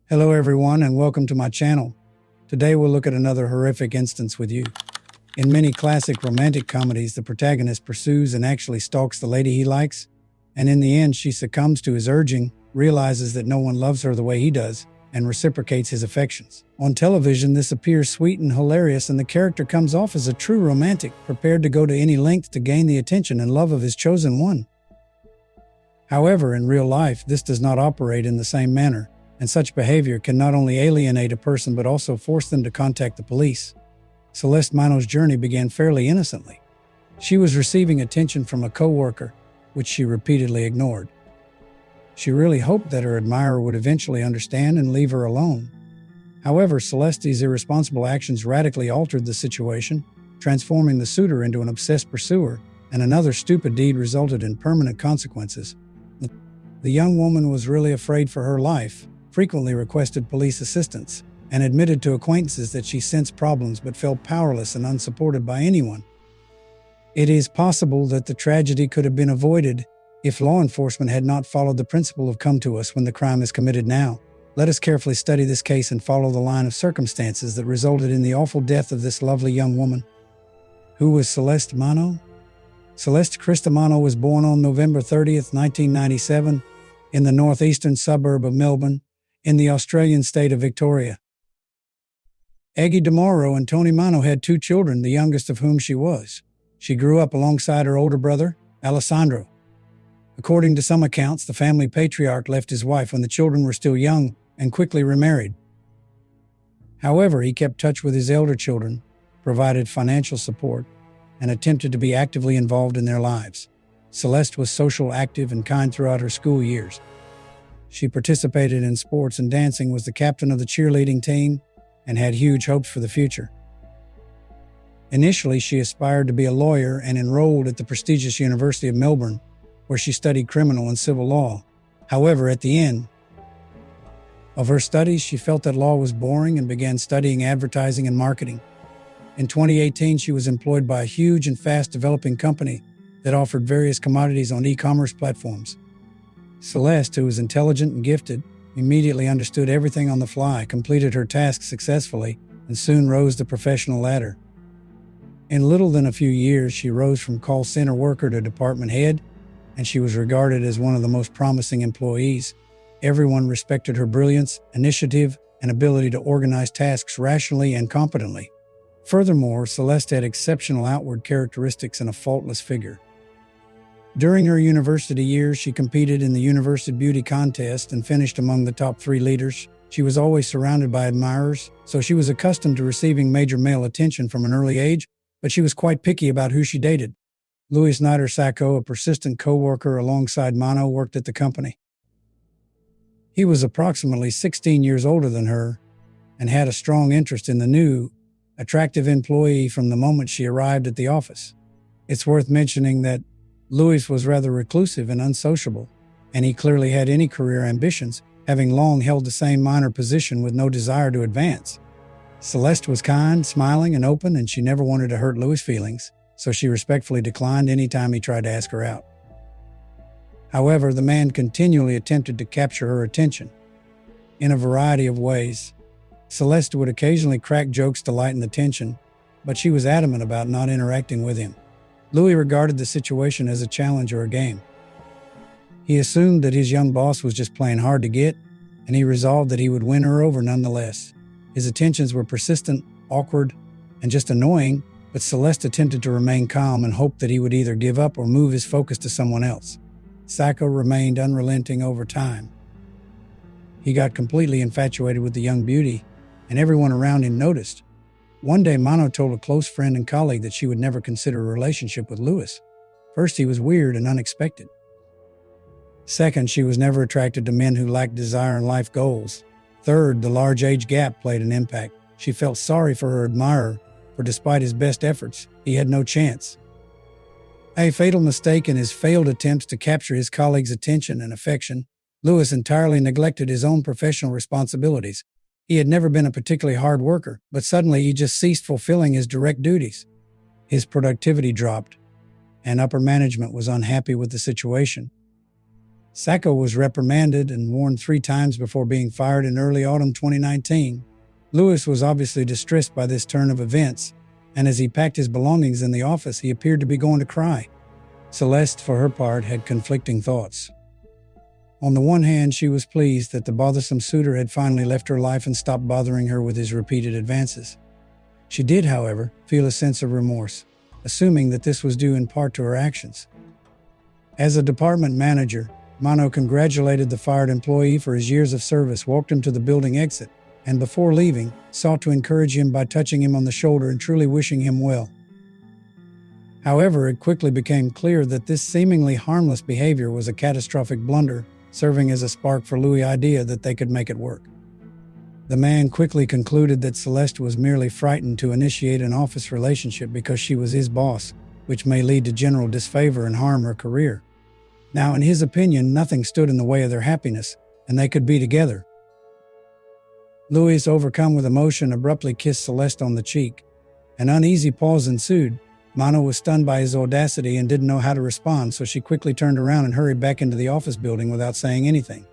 Hello everyone and welcome to my channel. Today we'll look at another horrific instance with you. In many classic romantic comedies, the protagonist pursues and actually stalks the lady he likes, and in the end she succumbs to his urging, realizes that no one loves her the way he does, and reciprocates his affections. On television, this appears sweet and hilarious, and the character comes off as a true romantic, prepared to go to any length to gain the attention and love of his chosen one. However, in real life, this does not operate in the same manner, and such behavior can not only alienate a person but also force them to contact the police. Celeste Mano's journey began fairly innocently. She was receiving attention from a co-worker, which she repeatedly ignored. She really hoped that her admirer would eventually understand and leave her alone. However, Celeste's irresponsible actions radically altered the situation, transforming the suitor into an obsessed pursuer, and another stupid deed resulted in permanent consequences. The young woman was really afraid for her life, frequently requested police assistance, and admitted to acquaintances that she sensed problems but felt powerless and unsupported by anyone. It is possible that the tragedy could have been avoided if law enforcement had not followed the principle of come to us when the crime is committed now. Let us carefully study this case and follow the line of circumstances that resulted in the awful death of this lovely young woman. Who was Celeste Mano? Celeste Krista Mano was born on November 30th, 1997, in the northeastern suburb of Melbourne, in the Australian state of Victoria. Aggie DeMauro and Tony Mano had two children, the youngest of whom she was. She grew up alongside her older brother, Alessandro. According to some accounts, the family patriarch left his wife when the children were still young and quickly remarried. However, he kept touch with his elder children, provided financial support, and attempted to be actively involved in their lives. Celeste was social, active, and kind throughout her school years. She participated in sports and dancing, was the captain of the cheerleading team, and had huge hopes for the future. Initially, she aspired to be a lawyer and enrolled at the prestigious University of Melbourne, where she studied criminal and civil law. However, at the end of her studies, she felt that law was boring and began studying advertising and marketing. In 2018, she was employed by a huge and fast-developing company that offered various commodities on e-commerce platforms. Celeste, who was intelligent and gifted, immediately understood everything on the fly, completed her task successfully, and soon rose the professional ladder. In little than a few years, she rose from call center worker to department head, and she was regarded as one of the most promising employees. Everyone respected her brilliance, initiative, and ability to organize tasks rationally and competently. Furthermore, Celeste had exceptional outward characteristics and a faultless figure. During her university years, she competed in the University Beauty Contest and finished among the top 3 leaders. She was always surrounded by admirers, so she was accustomed to receiving major male attention from an early age, but she was quite picky about who she dated. Louis Snyder Sacco, a persistent co-worker alongside Mano, worked at the company. He was approximately 16 years older than her and had a strong interest in the new, attractive employee from the moment she arrived at the office. It's worth mentioning that Louis was rather reclusive and unsociable, and he clearly had any career ambitions, having long held the same minor position with no desire to advance. Celeste was kind, smiling, and open, and she never wanted to hurt Louis' feelings, so she respectfully declined any time he tried to ask her out. However, the man continually attempted to capture her attention in a variety of ways. Celeste would occasionally crack jokes to lighten the tension, but she was adamant about not interacting with him. Louis regarded the situation as a challenge or a game. He assumed that his young boss was just playing hard to get, and he resolved that he would win her over nonetheless. His attentions were persistent, awkward, and just annoying, but Celeste attempted to remain calm and hoped that he would either give up or move his focus to someone else. Sacco remained unrelenting over time. He got completely infatuated with the young beauty, and everyone around him noticed. One day, Mano told a close friend and colleague that she would never consider a relationship with Louis. First, he was weird and unexpected. Second, she was never attracted to men who lacked desire and life goals. Third, the large age gap played an impact. She felt sorry for her admirer, for despite his best efforts, he had no chance. A fatal mistake in his failed attempts to capture his colleagues' attention and affection, Louis entirely neglected his own professional responsibilities. He had never been a particularly hard worker, but suddenly he just ceased fulfilling his direct duties. His productivity dropped, and upper management was unhappy with the situation. Sacco was reprimanded and warned 3 times before being fired in early autumn 2019. Lewis was obviously distressed by this turn of events, and as he packed his belongings in the office, he appeared to be going to cry. Celeste, for her part, had conflicting thoughts. On the one hand, she was pleased that the bothersome suitor had finally left her life and stopped bothering her with his repeated advances. She did, however, feel a sense of remorse, assuming that this was due in part to her actions. As a department manager, Mano congratulated the fired employee for his years of service, walked him to the building exit, and before leaving, sought to encourage him by touching him on the shoulder and truly wishing him well. However, it quickly became clear that this seemingly harmless behavior was a catastrophic blunder, serving as a spark for Louis' idea that they could make it work. The man quickly concluded that Celeste was merely frightened to initiate an office relationship because she was his boss, which may lead to general disfavor and harm her career. Now, in his opinion, nothing stood in the way of their happiness, and they could be together. Louis, overcome with emotion, abruptly kissed Celeste on the cheek. An uneasy pause ensued. Mano was stunned by his audacity and didn't know how to respond, so she quickly turned around and hurried back into the office building without saying anything.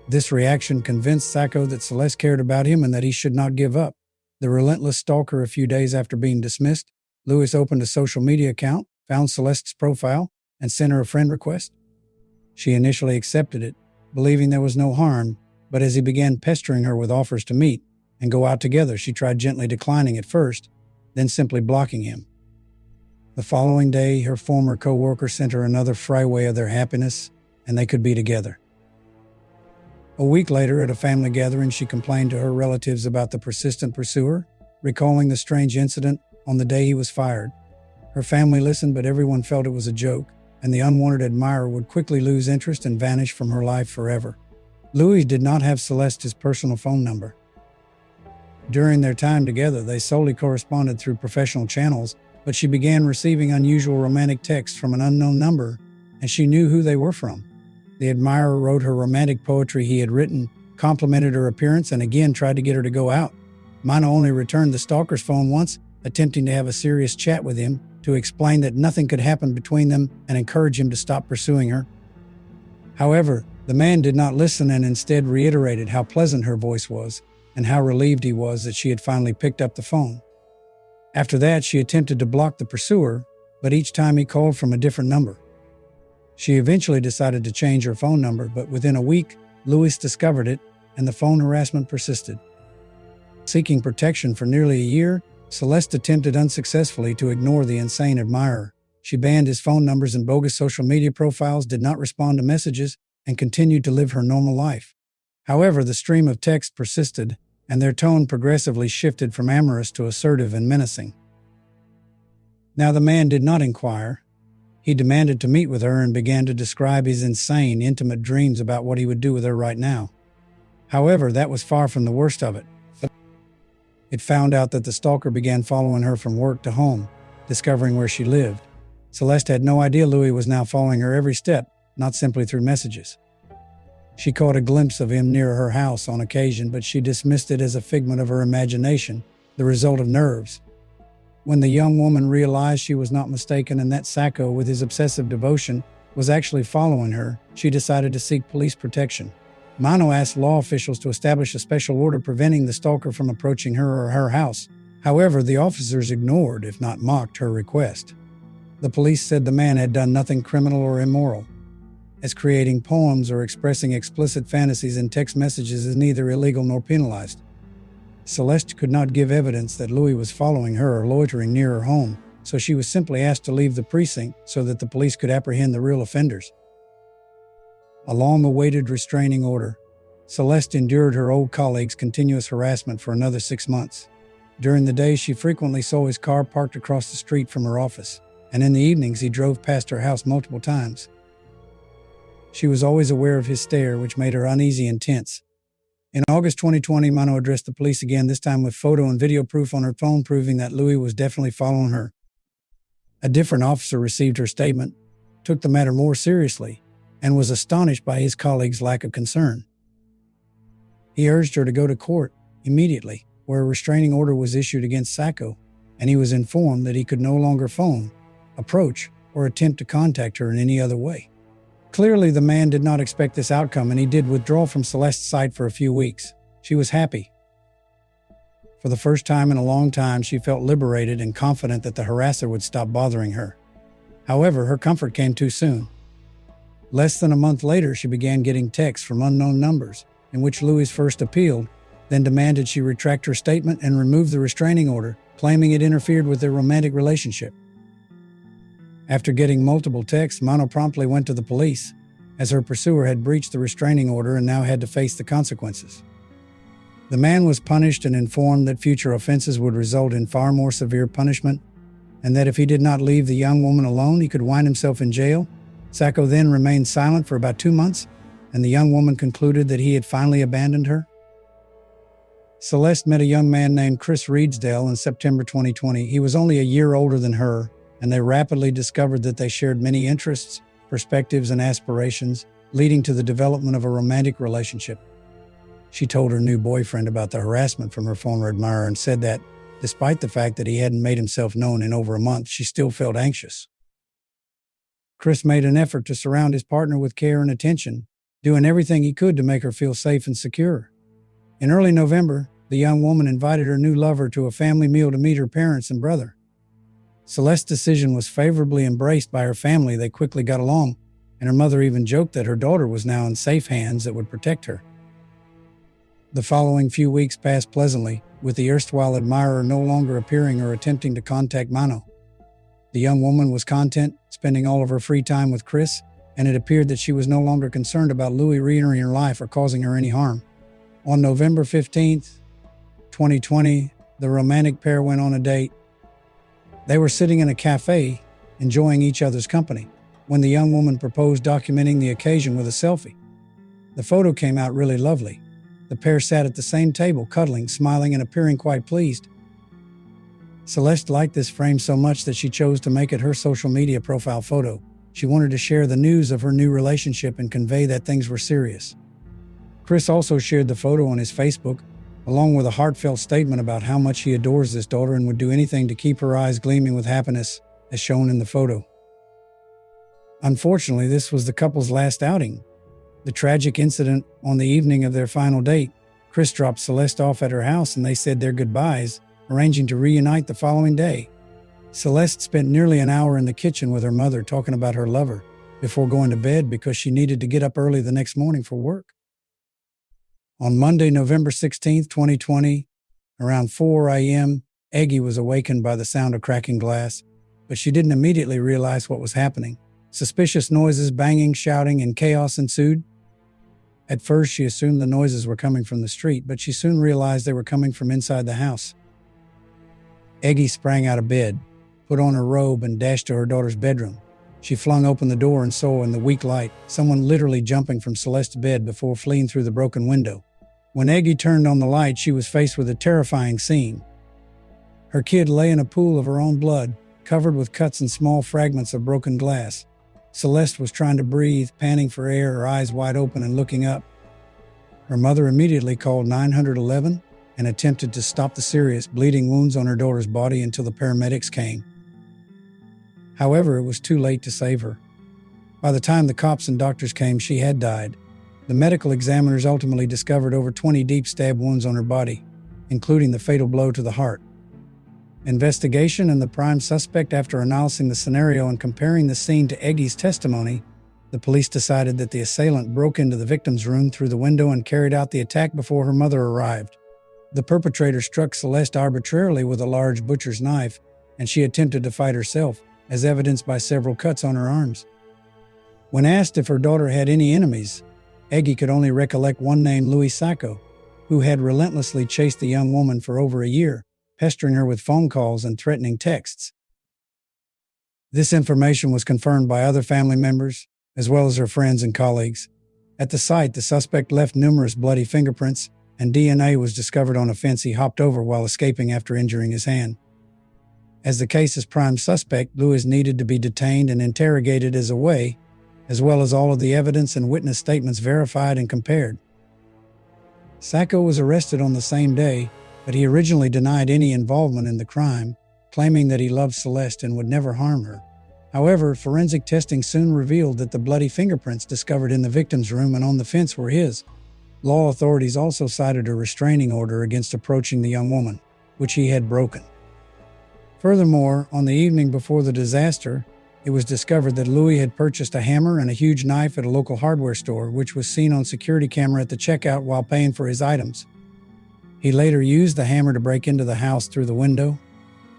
This reaction convinced Sacco that Celeste cared about him and that he should not give up. The relentless stalker. A few days after being dismissed, Louis opened a social media account, found Celeste's profile, and sent her a friend request. She initially accepted it, believing there was no harm, but as he began pestering her with offers to meet and go out together, she tried gently declining at first, then simply blocking him. The following day, her former co-worker sent her another freeway of their happiness, and they could be together. A week later, at a family gathering, she complained to her relatives about the persistent pursuer, recalling the strange incident on the day he was fired. Her family listened, but everyone felt it was a joke, and the unwanted admirer would quickly lose interest and vanish from her life forever. Louis did not have Celeste's personal phone number. During their time together, they solely corresponded through professional channels, but she began receiving unusual romantic texts from an unknown number, and she knew who they were from. The admirer wrote her romantic poetry he had written, complimented her appearance, and again tried to get her to go out. Mano only returned the stalker's phone once, attempting to have a serious chat with him to explain that nothing could happen between them and encourage him to stop pursuing her. However, the man did not listen and instead reiterated how pleasant her voice was and how relieved he was that she had finally picked up the phone. After that, she attempted to block the pursuer, but each time he called from a different number. She eventually decided to change her phone number, but within a week, Louis discovered it and the phone harassment persisted. Seeking protection for nearly a year, Celeste attempted unsuccessfully to ignore the insane admirer. She banned his phone numbers and bogus social media profiles, did not respond to messages, and continued to live her normal life. However, the stream of text persisted, and their tone progressively shifted from amorous to assertive and menacing. Now the man did not inquire. He demanded to meet with her and began to describe his insane, intimate dreams about what he would do with her right now. However, that was far from the worst of it. It found out that the stalker began following her from work to home, discovering where she lived. Celeste had no idea Louis was now following her every step, not simply through messages. She caught a glimpse of him near her house on occasion, but she dismissed it as a figment of her imagination, the result of nerves. When the young woman realized she was not mistaken and that Sacco, with his obsessive devotion, was actually following her, she decided to seek police protection. Mano asked law officials to establish a special order preventing the stalker from approaching her or her house. However, the officers ignored, if not mocked, her request. The police said the man had done nothing criminal or immoral, as creating poems or expressing explicit fantasies in text messages is neither illegal nor penalized. Celeste could not give evidence that Louis was following her or loitering near her home, so she was simply asked to leave the precinct so that the police could apprehend the real offenders. A long-awaited restraining order. Celeste endured her old colleague's continuous harassment for another 6 months. During the day, she frequently saw his car parked across the street from her office, and in the evenings he drove past her house multiple times. She was always aware of his stare, which made her uneasy and tense. In August 2020, Mano addressed the police again, this time with photo and video proof on her phone proving that Louis was definitely following her. A different officer received her statement, took the matter more seriously, and was astonished by his colleague's lack of concern. He urged her to go to court immediately, where a restraining order was issued against Sacco, and he was informed that he could no longer phone, approach, or attempt to contact her in any other way. Clearly, the man did not expect this outcome, and he did withdraw from Celeste's sight for a few weeks. She was happy. For the first time in a long time, she felt liberated and confident that the harasser would stop bothering her. However, her comfort came too soon. Less than a month later, she began getting texts from unknown numbers, in which Louis first appealed, then demanded she retract her statement and remove the restraining order, claiming it interfered with their romantic relationship. After getting multiple texts, Mano promptly went to the police, as her pursuer had breached the restraining order and now had to face the consequences. The man was punished and informed that future offenses would result in far more severe punishment, and that if he did not leave the young woman alone, he could wind himself in jail. Sacco then remained silent for about 2 months, and the young woman concluded that he had finally abandoned her. Celeste met a young man named Chris Reedsdale in September 2020. He was only a year older than her, and they rapidly discovered that they shared many interests, perspectives, and aspirations, leading to the development of a romantic relationship. She told her new boyfriend about the harassment from her former admirer and said that, despite the fact that he hadn't made himself known in over a month, she still felt anxious. Chris made an effort to surround his partner with care and attention, doing everything he could to make her feel safe and secure. In early November, the young woman invited her new lover to a family meal to meet her parents and brother. Celeste's decision was favorably embraced by her family. They quickly got along, and her mother even joked that her daughter was now in safe hands that would protect her. The following few weeks passed pleasantly, with the erstwhile admirer no longer appearing or attempting to contact Mano. The young woman was content, spending all of her free time with Chris, and it appeared that she was no longer concerned about Louis re-entering her life or causing her any harm. On November 15th, 2020, the romantic pair went on a date. They were sitting in a cafe, enjoying each other's company, when the young woman proposed documenting the occasion with a selfie. The photo came out really lovely. The pair sat at the same table, cuddling, smiling, and appearing quite pleased. Celeste liked this frame so much that she chose to make it her social media profile photo. She wanted to share the news of her new relationship and convey that things were serious. Chris also shared the photo on his Facebook, along with a heartfelt statement about how much he adores this daughter and would do anything to keep her eyes gleaming with happiness, as shown in the photo. Unfortunately, this was the couple's last outing. The tragic incident on the evening of their final date. Chris dropped Celeste off at her house and they said their goodbyes, arranging to reunite the following day. Celeste spent nearly an hour in the kitchen with her mother talking about her lover before going to bed because she needed to get up early the next morning for work. On Monday, November 16, 2020, around 4 a.m., Eggy was awakened by the sound of cracking glass, but she didn't immediately realize what was happening. Suspicious noises, banging, shouting, and chaos ensued. At first, she assumed the noises were coming from the street, but she soon realized they were coming from inside the house. Eggy sprang out of bed, put on her robe, and dashed to her daughter's bedroom. She flung open the door and saw in the weak light someone literally jumping from Celeste's bed before fleeing through the broken window. When Eggy turned on the light, she was faced with a terrifying scene. Her kid lay in a pool of her own blood, covered with cuts and small fragments of broken glass. Celeste was trying to breathe, panting for air, her eyes wide open and looking up. Her mother immediately called 911 and attempted to stop the serious bleeding wounds on her daughter's body until the paramedics came. However, it was too late to save her. By the time the cops and doctors came, she had died. The medical examiners ultimately discovered over 20 deep stab wounds on her body, including the fatal blow to the heart. Investigation and the prime suspect. After analyzing the scenario and comparing the scene to Eggy's testimony, the police decided that the assailant broke into the victim's room through the window and carried out the attack before her mother arrived. The perpetrator struck Celeste arbitrarily with a large butcher's knife, and she attempted to fight herself, as evidenced by several cuts on her arms. When asked if her daughter had any enemies, Eggy could only recollect one named Louis Sacco, who had relentlessly chased the young woman for over a year, pestering her with phone calls and threatening texts. This information was confirmed by other family members, as well as her friends and colleagues. At the site, the suspect left numerous bloody fingerprints, and DNA was discovered on a fence he hopped over while escaping after injuring his hand. As the case's prime suspect, Louis needed to be detained and interrogated as well as all of the evidence and witness statements verified and compared. Sacco was arrested on the same day, but he originally denied any involvement in the crime, claiming that he loved Celeste and would never harm her. However, forensic testing soon revealed that the bloody fingerprints discovered in the victim's room and on the fence were his. Law authorities also cited a restraining order against approaching the young woman, which he had broken. Furthermore, on the evening before the disaster, it was discovered that Louis had purchased a hammer and a huge knife at a local hardware store, which was seen on security camera at the checkout while paying for his items. He later used the hammer to break into the house through the window,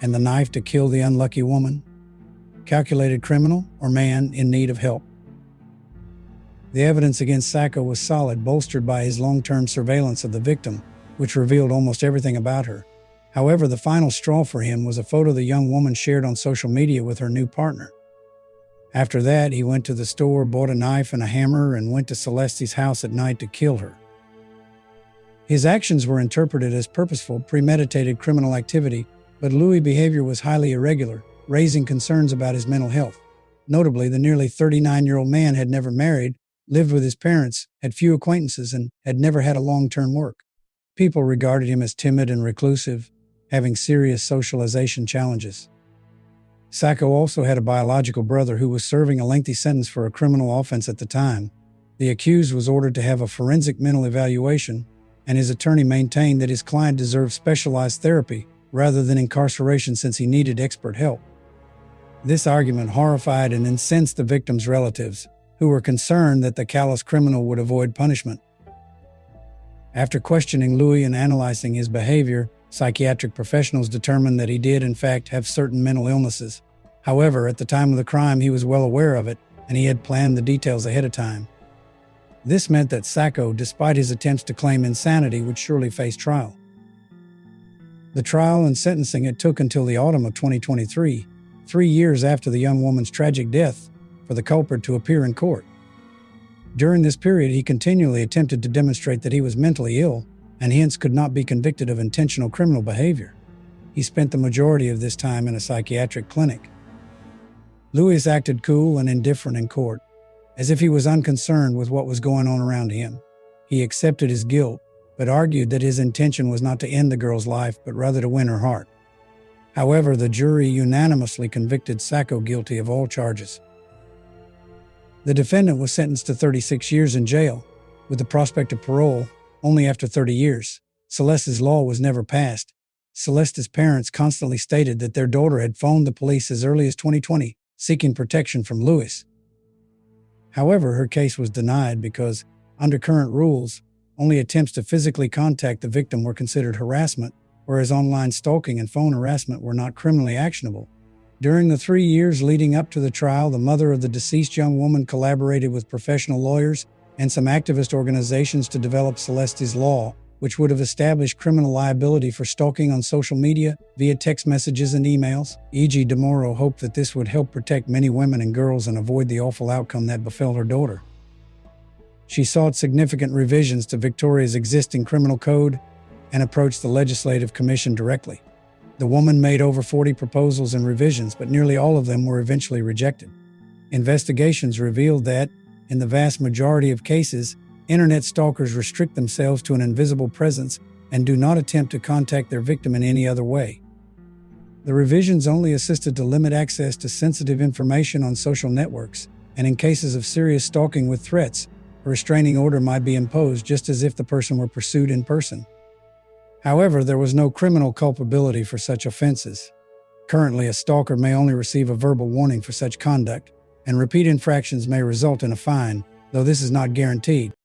and the knife to kill the unlucky woman. Calculated criminal or man in need of help? The evidence against Sacco was solid, bolstered by his long-term surveillance of the victim, which revealed almost everything about her. However, the final straw for him was a photo the young woman shared on social media with her new partner. After that, he went to the store, bought a knife and a hammer, and went to Celeste's house at night to kill her. His actions were interpreted as purposeful, premeditated criminal activity, but Louis' behavior was highly irregular, raising concerns about his mental health. Notably, the nearly 39-year-old man had never married, lived with his parents, had few acquaintances, and had never had a long-term work. People regarded him as timid and reclusive, having serious socialization challenges. Sacco also had a biological brother who was serving a lengthy sentence for a criminal offense at the time. The accused was ordered to have a forensic mental evaluation, and his attorney maintained that his client deserved specialized therapy rather than incarceration since he needed expert help. This argument horrified and incensed the victim's relatives, who were concerned that the callous criminal would avoid punishment. After questioning Louis and analyzing his behavior, psychiatric professionals determined that he did in fact have certain mental illnesses. However, at the time of the crime, he was well aware of it, and he had planned the details ahead of time. This meant that Sacco, despite his attempts to claim insanity, would surely face trial. The trial and sentencing it took until the autumn of 2023, 3 years after the young woman's tragic death, for the culprit to appear in court. During this period, he continually attempted to demonstrate that he was mentally ill and hence could not be convicted of intentional criminal behavior. He spent the majority of this time in a psychiatric clinic. Louis acted cool and indifferent in court, as if he was unconcerned with what was going on around him. He accepted his guilt, but argued that his intention was not to end the girl's life, but rather to win her heart. However, the jury unanimously convicted Sacco guilty of all charges. The defendant was sentenced to 36 years in jail, with the prospect of parole only after 30 years. Celeste's law was never passed. Celeste's parents constantly stated that their daughter had phoned the police as early as 2020, seeking protection from Louis. However, her case was denied because, under current rules, only attempts to physically contact the victim were considered harassment, whereas online stalking and phone harassment were not criminally actionable. During the 3 years leading up to the trial, the mother of the deceased young woman collaborated with professional lawyers and some activist organizations to develop Celeste's law, which would have established criminal liability for stalking on social media via text messages and emails. E.g., DeMoro hoped that this would help protect many women and girls and avoid the awful outcome that befell her daughter. She sought significant revisions to Victoria's existing criminal code and approached the Legislative Commission directly. The woman made over 40 proposals and revisions, but nearly all of them were eventually rejected. Investigations revealed that, in the vast majority of cases, internet stalkers restrict themselves to an invisible presence and do not attempt to contact their victim in any other way. The revisions only assisted to limit access to sensitive information on social networks, and in cases of serious stalking with threats, a restraining order might be imposed just as if the person were pursued in person. However, there was no criminal culpability for such offenses. Currently, a stalker may only receive a verbal warning for such conduct, and repeat infractions may result in a fine, though this is not guaranteed.